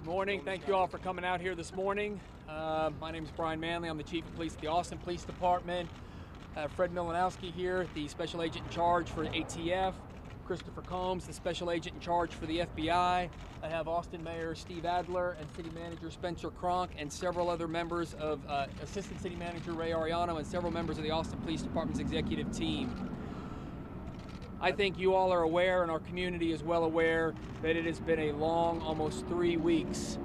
Good morning. Thank you all for coming out here this morning. My name is Brian Manley. I'm the Chief of Police at the Austin Police Department. Fred Milanowski here, the Special Agent in charge for ATF. Christopher Combs, the Special Agent in charge for the FBI. I have Austin Mayor Steve Adler and City Manager Spencer Cronk and several other members of Assistant City Manager Ray Ariano and several members of the Austin Police Department's executive team. I think you all are aware, and our community is well aware, that it has been a long, almost 3 weeks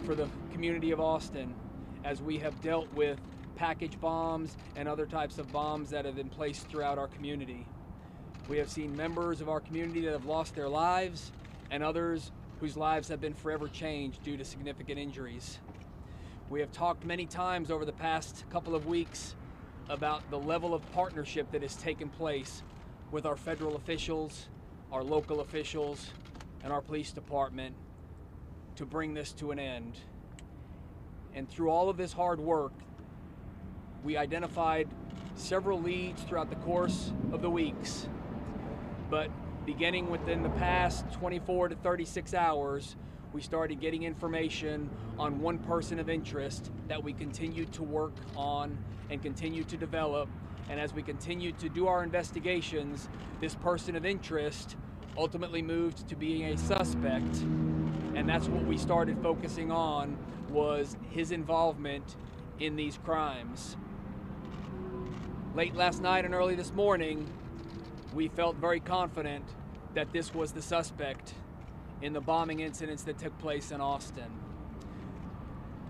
for the community of Austin as we have dealt with package bombs and other types of bombs that have been placed throughout our community. We have seen members of our community that have lost their lives and others whose lives have been forever changed due to significant injuries. We have talked many times over the past couple of weeks about the level of partnership that has taken place with our federal officials, our local officials, and our police department to bring this to an end. And through all of this hard work, we identified several leads throughout the course of the weeks. But beginning within the past 24 to 36 hours, we started getting information on one person of interest that we continued to work on and continue to develop. And as we continued to do our investigations, this person of interest ultimately moved to being a suspect. And that's what we started focusing on, was his involvement in these crimes. Late last night and early this morning, we felt very confident that this was the suspect in the bombing incidents that took place in Austin.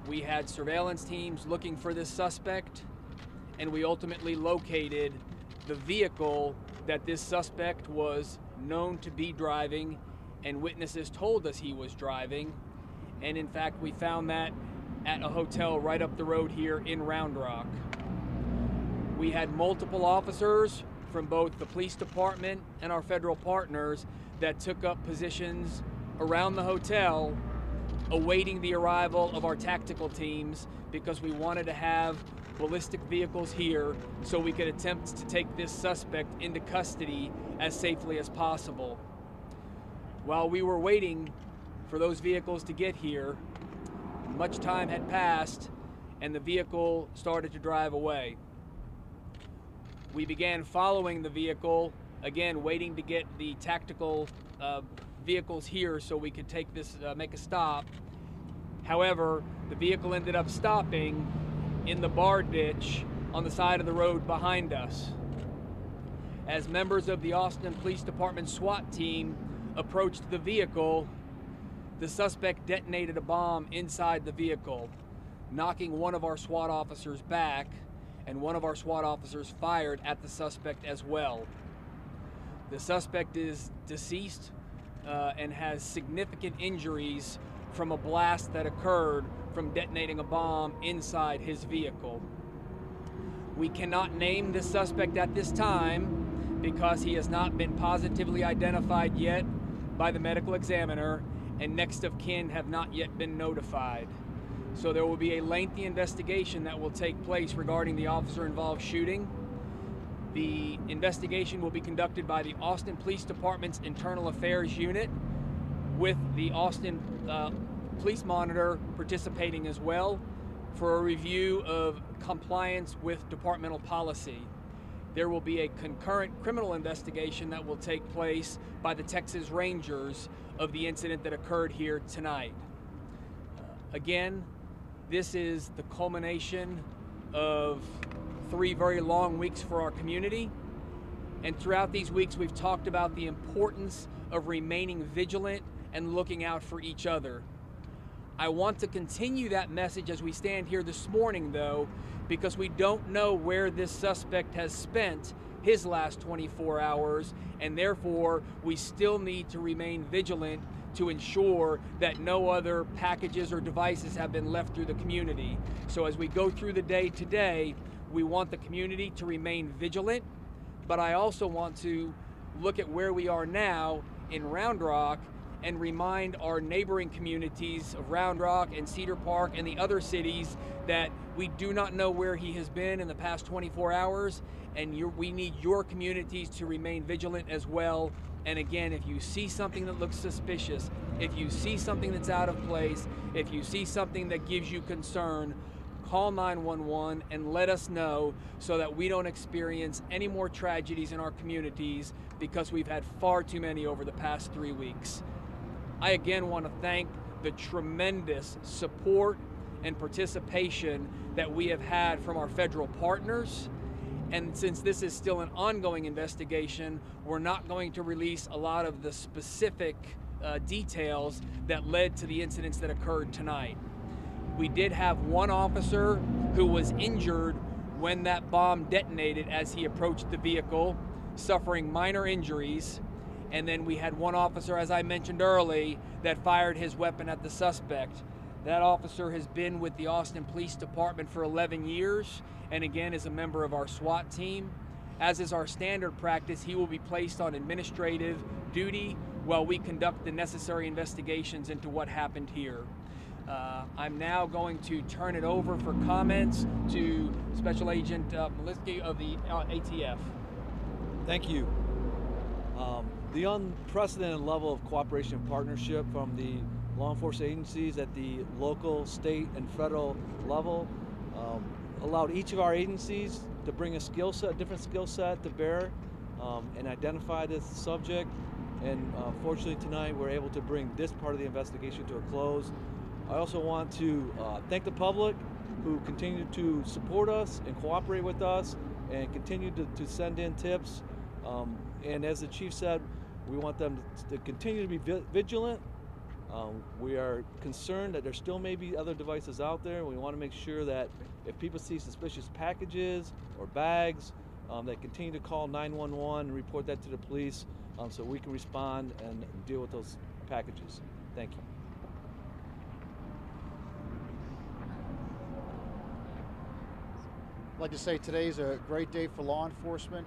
We had surveillance teams looking for this suspect, and we ultimately located the vehicle that this suspect was known to be driving, and witnesses told us he was driving. And in fact, we found that at a hotel right up the road here in Round Rock. We had multiple officers from both the police department and our federal partners that took up positions around the hotel awaiting the arrival of our tactical teams, because we wanted to have ballistic vehicles here so we could attempt to take this suspect into custody as safely as possible. While we were waiting for those vehicles to get here, much time had passed and the vehicle started to drive away. We began following the vehicle, again waiting to get the tactical vehicles here so we could take this, make a stop. However, the vehicle ended up stopping in the bar ditch on the side of the road behind us. As members of the Austin Police Department SWAT team approached the vehicle, the suspect detonated a bomb inside the vehicle, knocking one of our SWAT officers back, and one of our SWAT officers fired at the suspect as well. The suspect is deceased and has significant injuries from a blast that occurred from detonating a bomb inside his vehicle. We cannot name this suspect at this time because he has not been positively identified yet by the medical examiner, and next of kin have not yet been notified. So there will be a lengthy investigation that will take place regarding the officer-involved shooting. The investigation will be conducted by the Austin Police Department's Internal Affairs Unit, with the Austin Police Monitor participating as well for a review of compliance with departmental policy. There will be a concurrent criminal investigation that will take place by the Texas Rangers of the incident that occurred here tonight. Again, this is the culmination of 3 very long weeks for our community. And throughout these weeks, we've talked about the importance of remaining vigilant and looking out for each other. I want to continue that message as we stand here this morning, though, because we don't know where this suspect has spent his last 24 hours, and therefore we still need to remain vigilant to ensure that no other packages or devices have been left through the community. So as we go through the day today, we want the community to remain vigilant, but I also want to look at where we are now in Round Rock and remind our neighboring communities of Round Rock and Cedar Park and the other cities that we do not know where he has been in the past 24 hours, and we need your communities to remain vigilant as well. And again, if you see something that looks suspicious, If you see something that's out of place, if you see something that gives you concern, call 911 and let us know so that we don't experience any more tragedies in our communities, because we've had far too many over the past 3 weeks. I again want to thank the tremendous support and participation that we have had from our federal partners. And since this is still an ongoing investigation, we're not going to release a lot of the specific details that led to the incidents that occurred tonight. We did have one officer who was injured when that bomb detonated as he approached the vehicle, suffering minor injuries. And then we had one officer, as I mentioned earlier, that fired his weapon at the suspect. That officer has been with the Austin Police Department for 11 years, and again is a member of our SWAT team. As is our standard practice, he will be placed on administrative duty while we conduct the necessary investigations into what happened here. I'm now going to turn it over for comments to Special Agent Malinsky of the ATF. Thank you. The unprecedented level of cooperation and partnership from the law enforcement agencies at the local, state, and federal level allowed each of our agencies to bring a different skill set to bear and identify this subject. And fortunately tonight we're able to bring this part of the investigation to a close. I also want to thank the public who continue to support us and cooperate with us and continue to send in tips. And as the chief said, we want them to continue to be vigilant. We are concerned that there still may be other devices out there. We want to make sure that if people see suspicious packages or bags, they continue to call 911 and report that to the police so we can respond and deal with those packages. Thank you. I'd like to say today is a great day for law enforcement.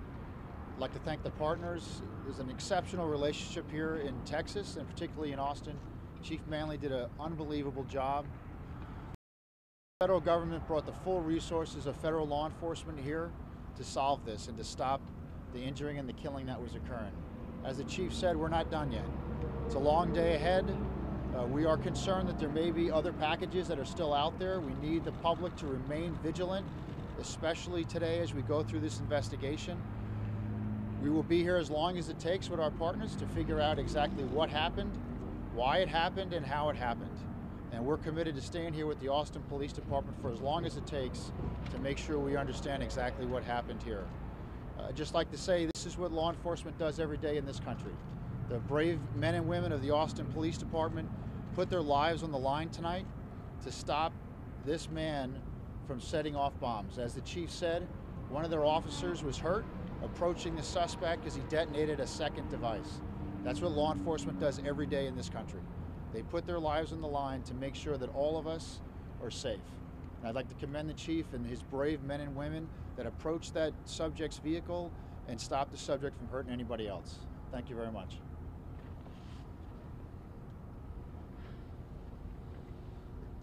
I'd like to thank the partners. There's an exceptional relationship here in Texas, and particularly in Austin. Chief Manley did an unbelievable job. The federal government brought the full resources of federal law enforcement here to solve this and to stop the injuring and the killing that was occurring. As the chief said, we're not done yet. It's a long day ahead. We are concerned that there may be other packages that are still out there. We need the public to remain vigilant, especially today as we go through this investigation. We will be here as long as it takes with our partners to figure out exactly what happened, why it happened, and how it happened. And we're committed to staying here with the Austin Police Department for as long as it takes to make sure we understand exactly what happened here. I'd just like to say this is what law enforcement does every day in this country. The brave men and women of the Austin Police Department put their lives on the line tonight to stop this man from setting off bombs. As the chief said, one of their officers was hurt approaching the suspect as he detonated a second device. That's what law enforcement does every day in this country. They put their lives on the line to make sure that all of us are safe. And I'd like to commend the chief and his brave men and women that approached that subject's vehicle and stopped the subject from hurting anybody else. Thank you very much.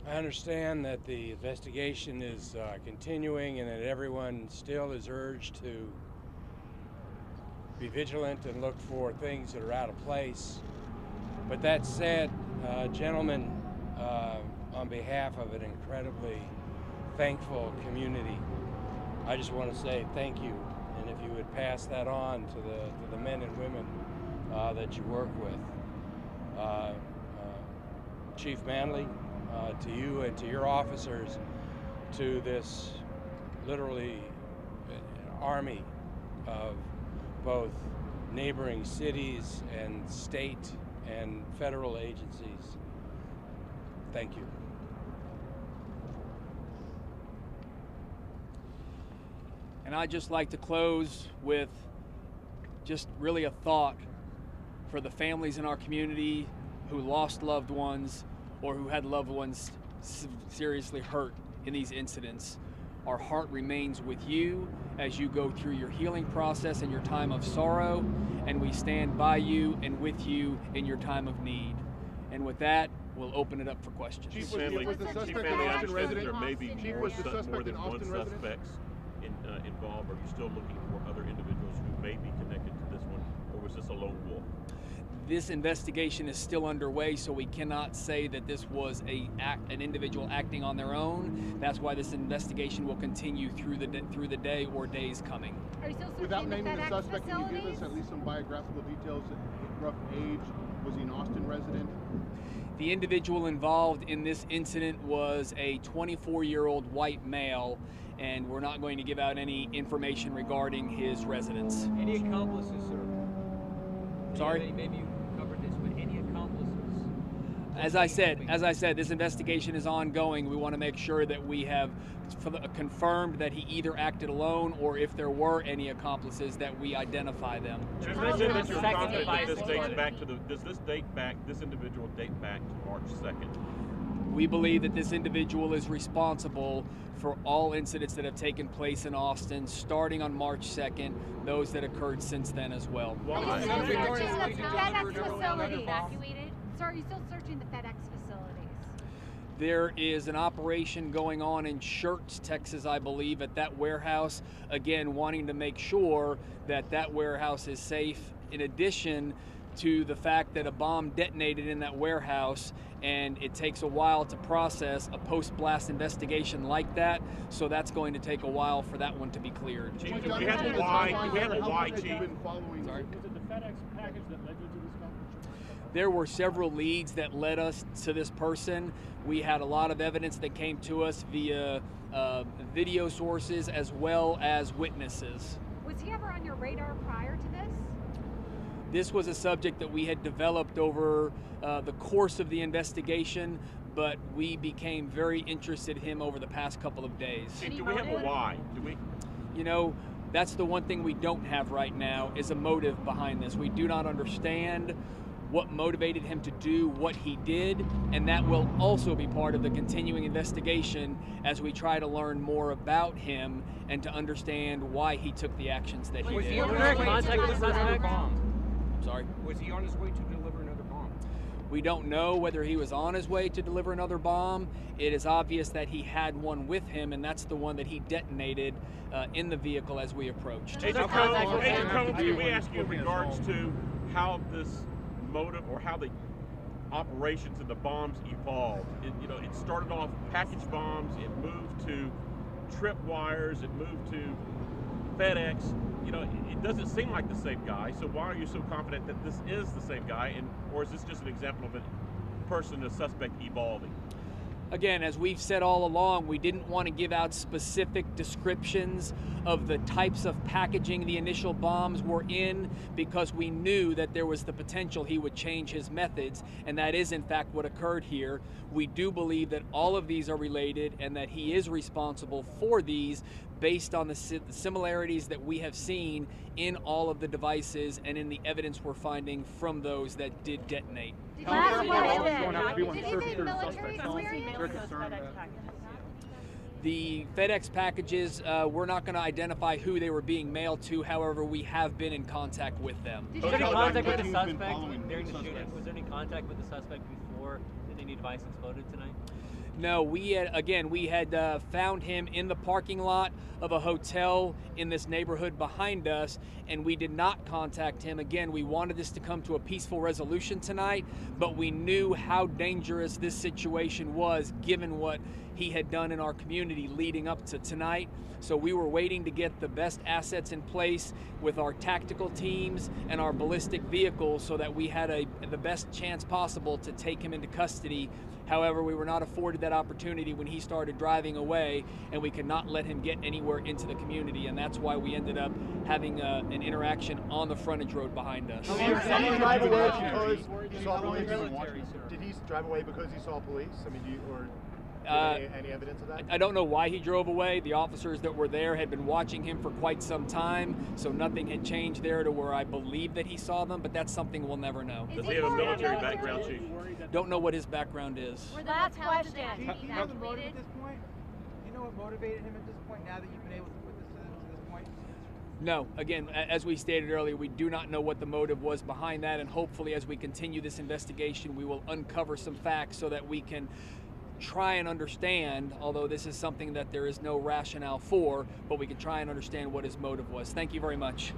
I understand that the investigation is continuing and that everyone still is urged to be vigilant and look for things that are out of place. But that said, gentlemen, on behalf of an incredibly thankful community, I just want to say thank you. And if you would pass that on to the men and women that you work with. Chief Manley, to you and to your officers, to this literally army of both neighboring cities and state and federal agencies. Thank you. And I'd just like to close with just really a thought for the families in our community who lost loved ones or who had loved ones seriously hurt in these incidents. Our heart remains with you as you go through your healing process and your time of sorrow, and we stand by you and with you in your time of need. And with that, we'll open it up for questions. Chief Manley, I understand that there may be more than one suspects involved. Are you still looking for other individuals who may be connected to this one, or was this a lone wolf? This investigation is still underway, so we cannot say that this was an individual acting on their own. That's why this investigation will continue through the day or days coming. Are you still searching Without the naming the FedEx suspect, can you give facilities? us at least some biographical details? Rough age? Was he an Austin resident? The individual involved in this incident was a 24-year-old white male, and we're not going to give out any information regarding his residence. Any accomplices, sir? Sorry? Maybe you covered this, but any accomplices? As I said, this investigation is ongoing. We want to make sure that we have confirmed that he either acted alone, or if there were any accomplices, that we identify them. Does this individual date back to March 2nd? We believe that this individual is responsible for all incidents that have taken place in Austin, starting on March 2nd, those that occurred since then as well. Are you still searching the FedEx facilities? Sir, are you still searching the FedEx facilities? There is an operation going on in Schertz, Texas, I believe, at that warehouse. Again, wanting to make sure that that warehouse is safe, in addition to the fact that a bomb detonated in that warehouse, and it takes a while to process a post-blast investigation like that, so that's going to take a while for that one to be cleared. Chief, do we have a why, Chief? Sorry? Was it the FedEx package that led you to this conference? There were several leads that led us to this person. We had a lot of evidence that came to us via video sources as well as witnesses. Was he ever on your radar prior to this? This was a subject that we had developed over the course of the investigation, but we became very interested in him over the past couple of days. Chief, do we have a why? You know, that's the one thing we don't have right now, is a motive behind this. We do not understand what motivated him to do what he did, and that will also be part of the continuing investigation as we try to learn more about him and to understand why he took the actions that he did. Was he in contact with the suspect? Sorry? Was he on his way to deliver another bomb? We don't know whether he was on his way to deliver another bomb. It is obvious that he had one with him, and that's the one that he detonated in the vehicle as we approached. Agent Combs, can we ask you in regards to how this motive or how the operations of the bombs evolved? It started off package bombs, it moved to tripwires, it moved to FedEx. It doesn't seem like the same guy, so why are you so confident that this is the same guy, or is this just an example of a person, a suspect evolving? Again, as we've said all along, we didn't want to give out specific descriptions of the types of packaging the initial bombs were in, because we knew that there was the potential he would change his methods, and that is in fact what occurred here. We do believe that all of these are related and that he is responsible for these based on the similarities that we have seen in all of the devices and in the evidence we're finding from those that did detonate. Last question. Did he have military experience? The FedEx packages, we're not going to identify who they were being mailed to. However, we have been in contact with them. Was there any contact with the suspect during the shooting? Was there any contact with the suspect before any device exploded tonight? No, we had found him in the parking lot of a hotel in this neighborhood behind us, and we did not contact him. Again, we wanted this to come to a peaceful resolution tonight, but we knew how dangerous this situation was given what he had done in our community leading up to tonight. So we were waiting to get the best assets in place with our tactical teams and our ballistic vehicles so that we had the best chance possible to take him into custody. However, we were not afforded that opportunity when he started driving away, and we could not let him get anywhere into the community, and that's why we ended up having an interaction on the frontage road behind us. Did he drive away because he saw police? Did he drive away because he saw police? I mean, any evidence of that? I don't know why he drove away. The officers that were there had been watching him for quite some time, so nothing had changed there to where I believe that he saw them, but that's something we'll never know. Does he have a military background, Chief? Don't know what his background is. Last question. Do you know the motive at this point? Do you know what motivated him at this point, now that you've been able to put this to this point? No, again, as we stated earlier, we do not know what the motive was behind that, and hopefully as we continue this investigation, we will uncover some facts so that we can try and understand, although this is something that there is no rationale for, but we can try and understand what his motive was. Thank you very much.